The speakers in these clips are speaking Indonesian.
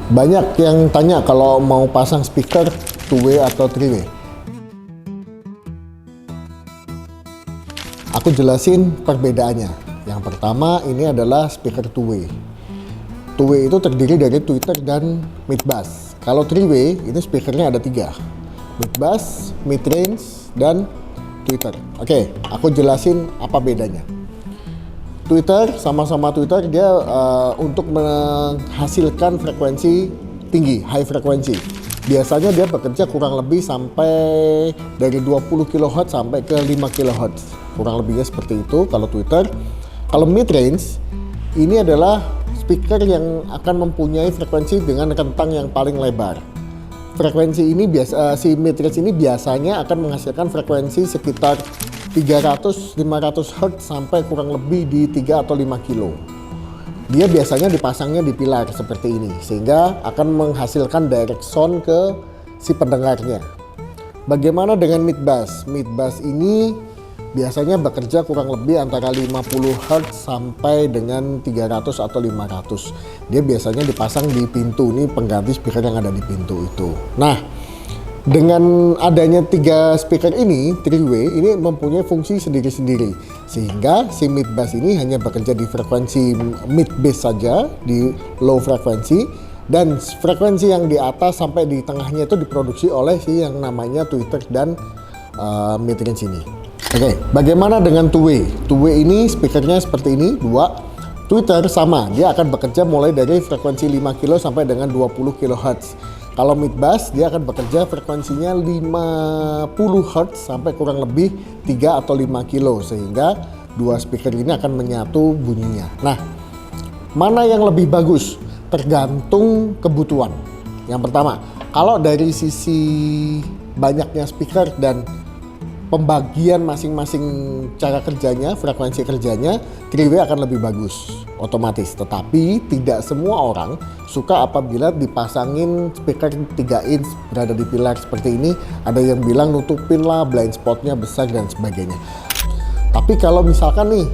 Banyak yang tanya kalau mau pasang speaker 2-way atau 3-way. Aku jelasin perbedaannya. Yang pertama ini adalah speaker 2-way. 2-way itu terdiri dari tweeter dan mid bass. Kalau 3-way ini speakernya ada 3. Mid bass, mid range, dan tweeter. Oke, aku jelasin apa bedanya. Tweeter, sama-sama tweeter, dia untuk menghasilkan frekuensi tinggi, high frekuensi. Biasanya dia bekerja kurang lebih sampai dari 20 kHz sampai ke 5 kHz. Kurang lebihnya seperti itu kalau tweeter. Kalau mid range, ini adalah speaker yang akan mempunyai frekuensi dengan rentang yang paling lebar. Frekuensi ini si mid range ini biasanya akan menghasilkan frekuensi sekitar 300-500 Hz sampai kurang lebih di 3 atau 5 kilo. Dia biasanya dipasangnya di pilar seperti ini sehingga akan menghasilkan direct sound ke si pendengarnya. Bagaimana dengan mid bass? Mid bass ini biasanya bekerja kurang lebih antara 50 Hz sampai dengan 300 atau 500. Dia biasanya dipasang di pintu, ini pengganti speaker yang ada di pintu itu. Nah, dengan adanya 3 speaker ini, 3-way, ini mempunyai fungsi sendiri-sendiri. Sehingga si mid bass ini hanya bekerja di frekuensi mid bass saja, di low frekuensi. Dan frekuensi yang di atas sampai di tengahnya itu diproduksi oleh si yang namanya tweeter dan mid range ini. Oke, bagaimana dengan 2-way? 2-way ini speakernya seperti ini, 2. Tweeter sama, dia akan bekerja mulai dari frekuensi 5 kilo sampai dengan 20 kHz. Kalau mid bass dia akan bekerja frekuensinya 50 Hz sampai kurang lebih 3 atau 5 kilo sehingga dua speaker ini akan menyatu bunyinya. Nah, mana yang lebih bagus? Tergantung kebutuhan. Yang pertama, kalau dari sisi banyaknya speaker dan pembagian masing-masing cara kerjanya, frekuensi kerjanya, 3-way akan lebih bagus otomatis. Tetapi tidak semua orang suka apabila dipasangin speaker 3 inch berada di pilar seperti ini. Ada yang bilang nutupin lah, blind spotnya besar dan sebagainya. Tapi kalau misalkan nih,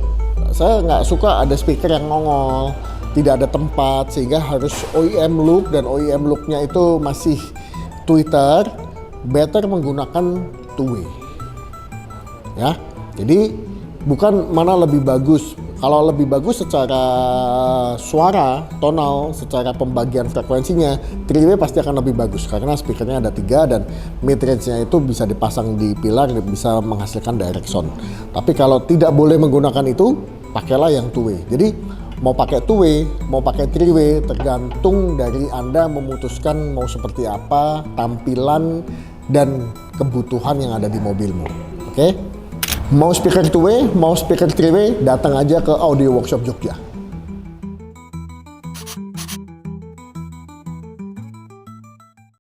saya nggak suka ada speaker yang nongol, tidak ada tempat sehingga harus OEM look dan OEM looknya itu masih tweeter, better menggunakan 2-way. Ya, jadi bukan mana lebih bagus. Kalau lebih bagus secara suara, tonal, secara pembagian frekuensinya, 3-way pasti akan lebih bagus karena speakernya ada 3 dan mid range-nya itu bisa dipasang di pilar, bisa menghasilkan direct sound. Tapi kalau tidak boleh menggunakan itu, pakailah yang 2-way. Jadi mau pakai 2-way, mau pakai 3-way, tergantung dari Anda memutuskan mau seperti apa tampilan dan kebutuhan yang ada di mobilmu. Oke? Mau speaker 2-way, mau speaker 3-way, datang aja ke Audio Workshop Jogja.